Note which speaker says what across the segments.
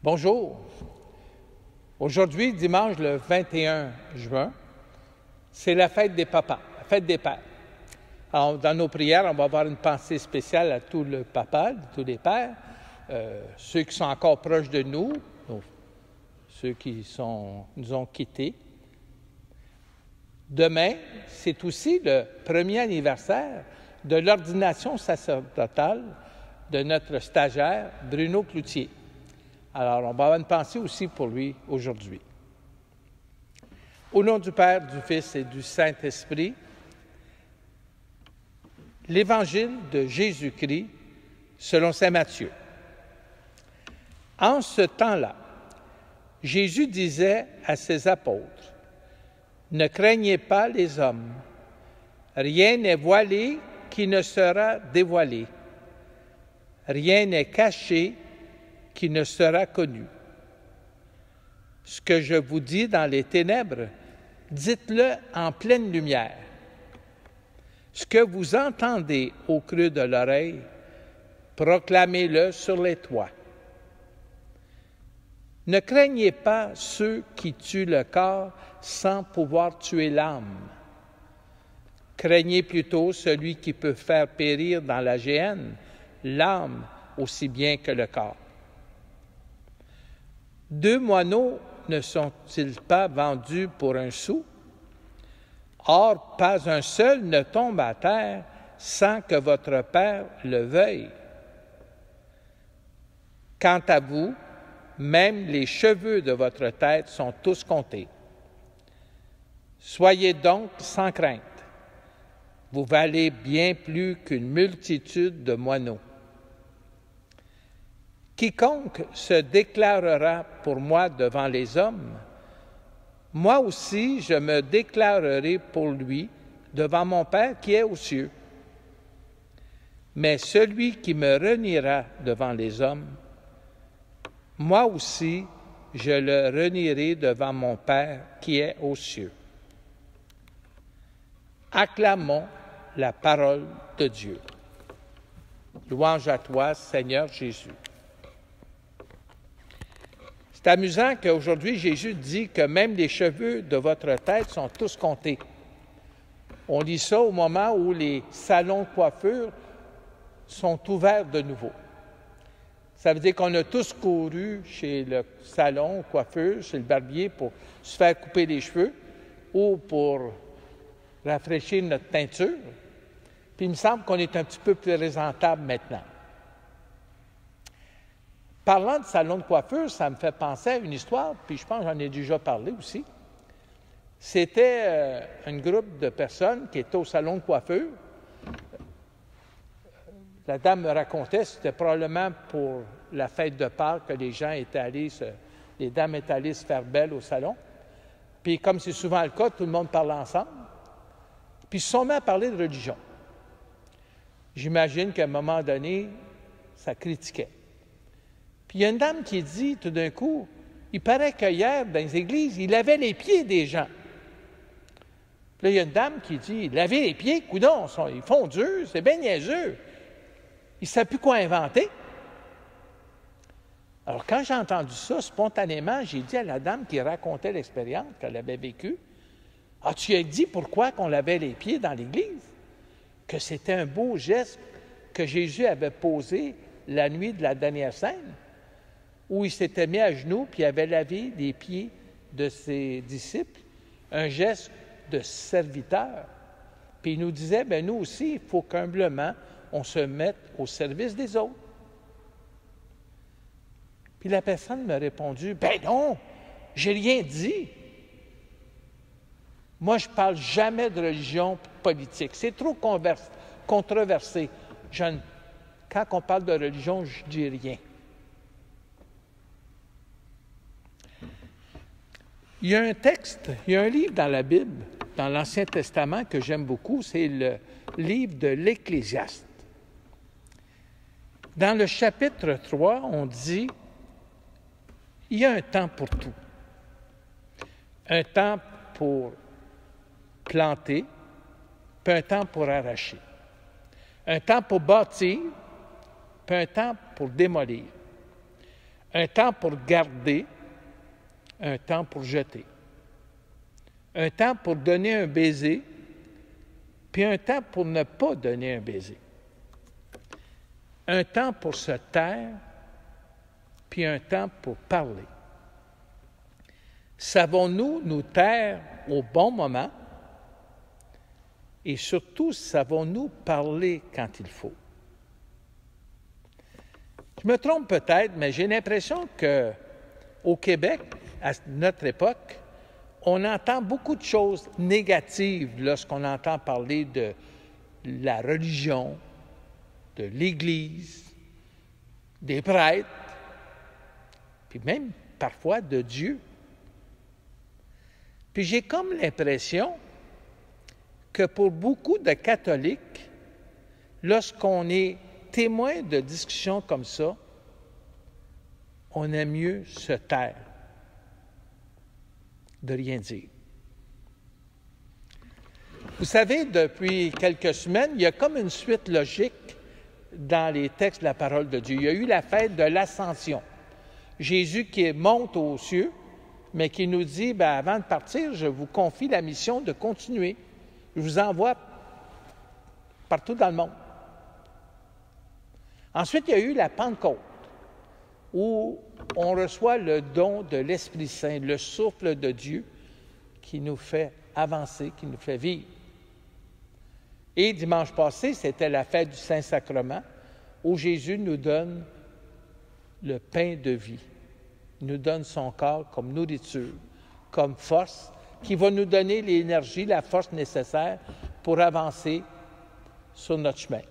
Speaker 1: Bonjour. Aujourd'hui, dimanche le 21 juin, c'est la fête des papas, la fête des pères. Alors, dans nos prières, on va avoir une pensée spéciale à tous les papas, tous les pères, ceux qui sont encore proches de nous, ceux qui nous ont quittés. Demain, c'est aussi le premier anniversaire de l'ordination sacerdotale de notre stagiaire Bruno Cloutier. Alors, on va avoir une pensée aussi pour lui aujourd'hui. Au nom du Père, du Fils et du Saint-Esprit, l'Évangile de Jésus-Christ selon saint Matthieu. En ce temps-là, Jésus disait à ses apôtres, « Ne craignez pas les hommes, rien n'est voilé qui ne sera dévoilé, rien n'est caché qui ne sera connu. Ce que je vous dis dans les ténèbres, dites-le en pleine lumière. Ce que vous entendez au creux de l'oreille, proclamez-le sur les toits. Ne craignez pas ceux qui tuent le corps sans pouvoir tuer l'âme. Craignez plutôt celui qui peut faire périr dans la géhenne l'âme aussi bien que le corps. 2 moineaux ne sont-ils pas vendus pour 1 sou? Or, pas un seul ne tombe à terre sans que votre Père le veuille. Quant à vous, même les cheveux de votre tête sont tous comptés. Soyez donc sans crainte. Vous valez bien plus qu'une multitude de moineaux. Quiconque se déclarera pour moi devant les hommes, moi aussi je me déclarerai pour lui devant mon Père qui est aux cieux. Mais celui qui me reniera devant les hommes, moi aussi je le renierai devant mon Père qui est aux cieux. Acclamons la parole de Dieu. Louange à toi, Seigneur Jésus. C'est amusant qu'aujourd'hui, Jésus dit que même les cheveux de votre tête sont tous comptés. On lit ça au moment où les salons de coiffure sont ouverts de nouveau. Ça veut dire qu'on a tous couru chez le salon de coiffure, chez le barbier pour se faire couper les cheveux ou pour rafraîchir notre teinture. Puis il me semble qu'on est un petit peu plus présentable maintenant. Parlant de salon de coiffure, ça me fait penser à une histoire, puis je pense que j'en ai déjà parlé aussi. C'était un groupe de personnes qui étaient au salon de coiffure. La dame me racontait, c'était probablement pour la fête de Pâques que les dames étaient allées se faire belles au salon. Puis comme c'est souvent le cas, tout le monde parle ensemble. Puis ils se sont mis à parler de religion. J'imagine qu'à un moment donné, ça critiquait. Puis il y a une dame qui dit tout d'un coup, il paraît qu'hier, dans les églises, il lavait les pieds des gens. Puis là, il y a une dame qui dit, laver les pieds, coudonc, ils font dur, c'est bien niaiseux. Il ne sait plus quoi inventer. Alors, quand j'ai entendu ça, spontanément, j'ai dit à la dame qui racontait l'expérience qu'elle avait vécue, « Ah, tu as dit pourquoi qu'on lavait les pieds dans l'Église? Que c'était un beau geste que Jésus avait posé la nuit de la dernière scène, où il s'était mis à genoux puis il avait lavé les pieds de ses disciples, un geste de serviteur. Puis il nous disait, bien nous aussi, il faut qu'humblement, on se mette au service des autres. Puis la personne m'a répondu, ben non, j'ai rien dit. Moi, je ne parle jamais de religion politique. C'est trop controversé. Quand on parle de religion, je ne dis rien. Il y a un livre dans la Bible, dans l'Ancien Testament, que j'aime beaucoup, c'est le livre de l'Ecclésiaste. Dans le chapitre 3, on dit, il y a un temps pour tout. Un temps pour planter, puis un temps pour arracher. Un temps pour bâtir, puis un temps pour démolir. un temps pour garder, un temps pour jeter, un temps pour donner un baiser, puis un temps pour ne pas donner un baiser, un temps pour se taire, puis un temps pour parler. Savons-nous nous taire au bon moment? Et surtout, savons-nous parler quand il faut? Je me trompe peut-être, mais j'ai l'impression qu'au Québec, à notre époque, on entend beaucoup de choses négatives lorsqu'on entend parler de la religion, de l'Église, des prêtres, puis même parfois de Dieu. Puis j'ai comme l'impression que pour beaucoup de catholiques, lorsqu'on est témoin de discussions comme ça, on aime mieux se taire, de rien dire. Vous savez, depuis quelques semaines, il y a comme une suite logique dans les textes de la parole de Dieu. Il y a eu la fête de l'Ascension. Jésus qui monte aux cieux, mais qui nous dit, avant de partir, je vous confie la mission de continuer. Je vous envoie partout dans le monde. Ensuite, il y a eu la Pentecôte, où on reçoit le don de l'Esprit Saint, le souffle de Dieu qui nous fait avancer, qui nous fait vivre. Et dimanche passé, c'était la fête du Saint-Sacrement, où Jésus nous donne le pain de vie. Il nous donne son corps comme nourriture, comme force, qui va nous donner l'énergie, la force nécessaire pour avancer sur notre chemin.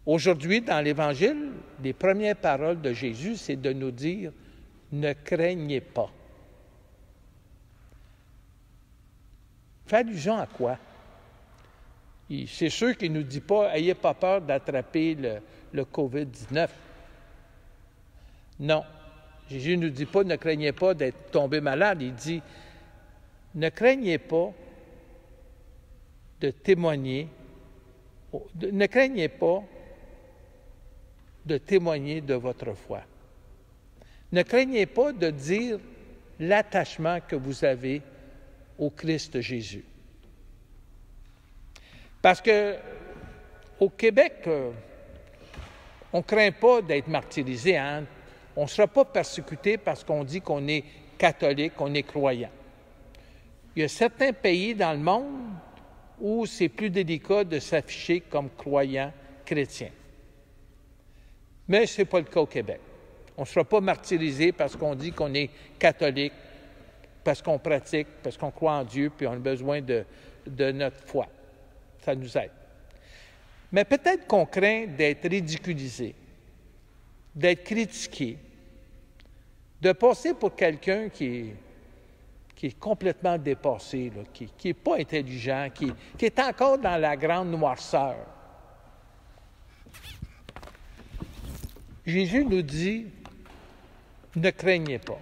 Speaker 1: Aujourd'hui, dans l'Évangile, les premières paroles de Jésus, c'est de nous dire « Ne craignez pas ». Fait allusion à quoi? C'est sûr qu'il ne nous dit pas « Ayez pas peur d'attraper le COVID-19 ». Non. Jésus ne nous dit pas « Ne craignez pas d'être tombé malade ». Il dit « Ne craignez pas de témoigner, ne craignez pas de témoigner de votre foi. Ne craignez pas de dire l'attachement que vous avez au Christ Jésus. » Parce que au Québec, on ne craint pas d'être martyrisé. Hein? On ne sera pas persécuté parce qu'on dit qu'on est catholique, qu'on est croyant. Il y a certains pays dans le monde où c'est plus délicat de s'afficher comme croyant chrétien. Mais ce n'est pas le cas au Québec. On ne sera pas martyrisé parce qu'on dit qu'on est catholique, parce qu'on pratique, parce qu'on croit en Dieu, puis on a besoin de notre foi. Ça nous aide. Mais peut-être qu'on craint d'être ridiculisé, d'être critiqué, de passer pour quelqu'un qui est complètement dépassé, là, qui n'est pas intelligent, qui est encore dans la grande noirceur. Jésus nous dit, ne craignez pas.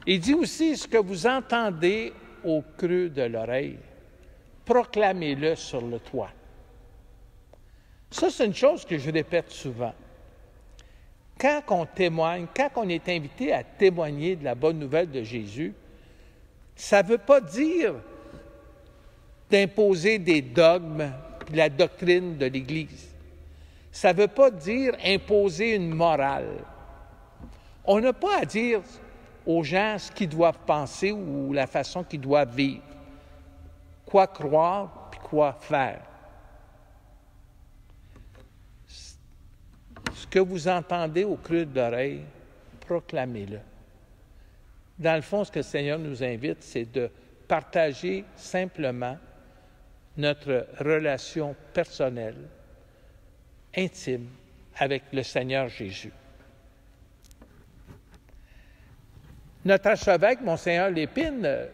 Speaker 1: Il dit aussi, ce que vous entendez au creux de l'oreille, proclamez-le sur le toit. Ça, c'est une chose que je répète souvent. Quand on témoigne, quand on est invité à témoigner de la bonne nouvelle de Jésus, ça ne veut pas dire d'imposer des dogmes, de la doctrine de l'Église. Ça ne veut pas dire imposer une morale. On n'a pas à dire aux gens ce qu'ils doivent penser ou la façon qu'ils doivent vivre, quoi croire puis quoi faire. Ce que vous entendez au creux de l'oreille, proclamez-le. Dans le fond, ce que le Seigneur nous invite, c'est de partager simplement notre relation personnelle, intime, avec le Seigneur Jésus. Notre archevêque, Monseigneur Lépine,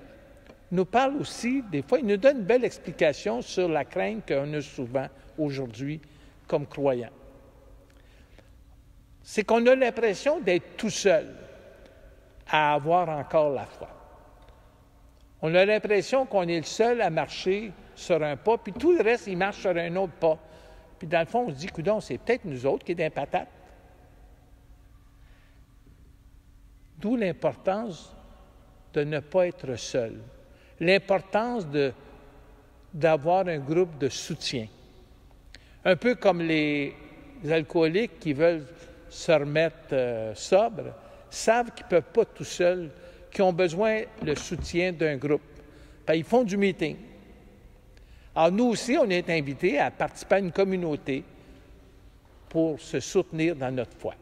Speaker 1: nous parle aussi, des fois, il nous donne une belle explication sur la crainte qu'on a souvent aujourd'hui comme croyants. C'est qu'on a l'impression d'être tout seul à avoir encore la foi. On a l'impression qu'on est le seul à marcher sur un pas, puis tout le reste, il marche sur un autre pas. Puis dans le fond, on se dit, coudonc, c'est peut-être nous autres qui est dans les patates. D'où l'importance de ne pas être seul, l'importance d'avoir un groupe de soutien. Un peu comme les alcooliques qui veulent se remettre sobres, savent qu'ils ne peuvent pas tout seuls, qu'ils ont besoin le soutien d'un groupe. Ils font du meeting. Alors nous aussi, on est invités à participer à une communauté pour se soutenir dans notre foi.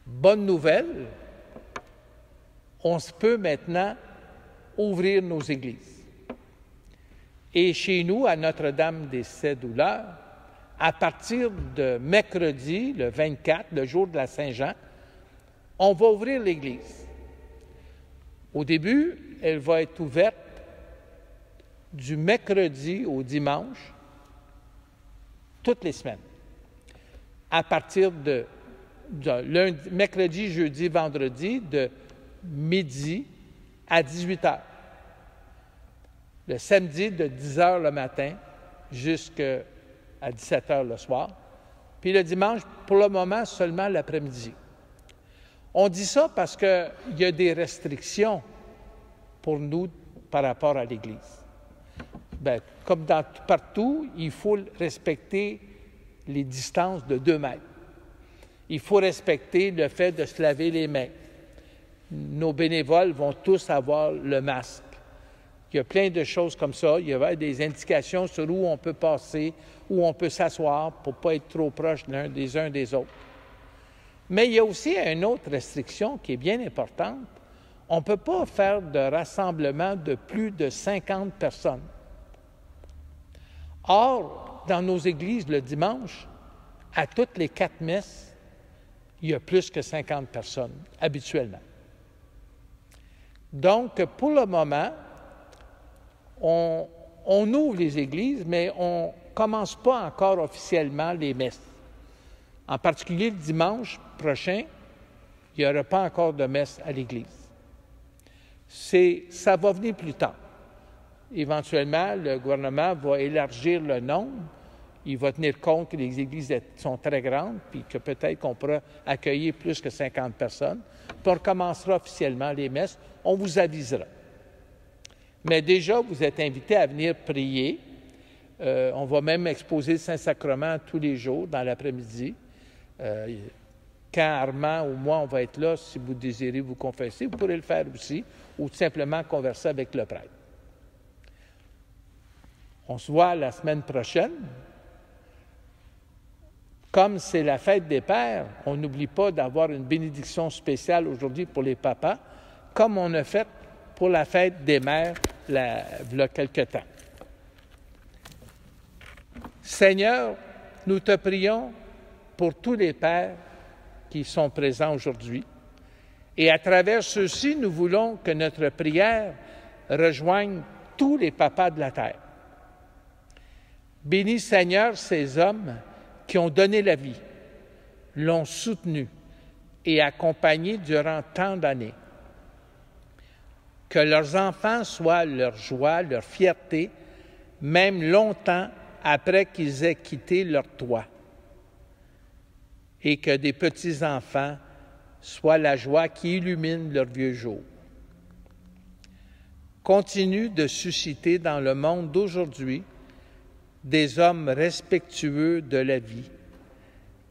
Speaker 1: Bonne nouvelle, on peut maintenant ouvrir nos églises. Et chez nous, à Notre-Dame des Sept Douleurs, à partir de mercredi, le 24, le jour de la Saint-Jean, on va ouvrir l'église. Au début, elle va être ouverte du mercredi au dimanche, toutes les semaines, à partir de lundi, mercredi, jeudi, vendredi, de midi à 18 heures. Le samedi, de 10 heures le matin jusqu'à 17 heures le soir. Puis le dimanche, pour le moment, seulement l'après-midi. On dit ça parce qu'il y a des restrictions pour nous par rapport à l'Église. Comme partout, il faut respecter les distances de 2 mètres. Il faut respecter le fait de se laver les mains. Nos bénévoles vont tous avoir le masque. Il y a plein de choses comme ça. Il y a des indications sur où on peut passer, où on peut s'asseoir pour ne pas être trop proche des uns des autres. Mais il y a aussi une autre restriction qui est bien importante. On ne peut pas faire de rassemblement de plus de 50 personnes. Or, dans nos églises, le dimanche, à toutes les 4 messes, il y a plus que 50 personnes, habituellement. Donc, pour le moment, on ouvre les églises, mais on ne commence pas encore officiellement les messes. En particulier, le dimanche prochain, il n'y aura pas encore de messe à l'église. Ça va venir plus tard. Éventuellement, le gouvernement va élargir le nombre. Il va tenir compte que les églises sont très grandes, puis que peut-être qu'on pourra accueillir plus que 50 personnes. Puis on recommencera officiellement les messes. On vous avisera. Mais déjà, vous êtes invités à venir prier. On va même exposer le Saint-Sacrement tous les jours dans l'après-midi. Quand Armand ou moi, on va être là, si vous désirez vous confesser, vous pourrez le faire aussi, ou tout simplement converser avec le prêtre. On se voit la semaine prochaine. Comme c'est la fête des pères, on n'oublie pas d'avoir une bénédiction spéciale aujourd'hui pour les papas, comme on a fait pour la fête des mères il y a quelque temps. Seigneur, nous te prions pour tous les pères qui sont présents aujourd'hui. Et à travers ceux-ci, nous voulons que notre prière rejoigne tous les papas de la terre. Bénis, Seigneur, ces hommes qui ont donné la vie, l'ont soutenu et accompagné durant tant d'années. Que leurs enfants soient leur joie, leur fierté, même longtemps après qu'ils aient quitté leur toit. Et que des petits-enfants soient la joie qui illumine leurs vieux jours. Continue de susciter dans le monde d'aujourd'hui des hommes respectueux de la vie,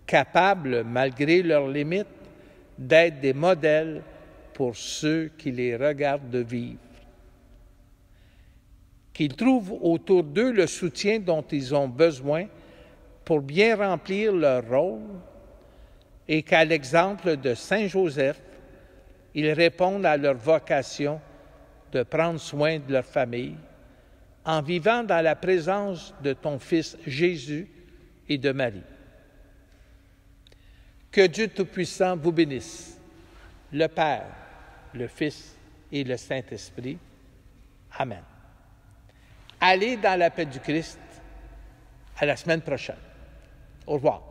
Speaker 1: capables, malgré leurs limites, d'être des modèles pour ceux qui les regardent vivre. Qu'ils trouvent autour d'eux le soutien dont ils ont besoin pour bien remplir leur rôle et qu'à l'exemple de Saint Joseph, ils répondent à leur vocation de prendre soin de leur famille en vivant dans la présence de ton Fils Jésus et de Marie. Que Dieu Tout-Puissant vous bénisse, le Père, le Fils et le Saint-Esprit. Amen. Allez dans la paix du Christ. À la semaine prochaine. Au revoir.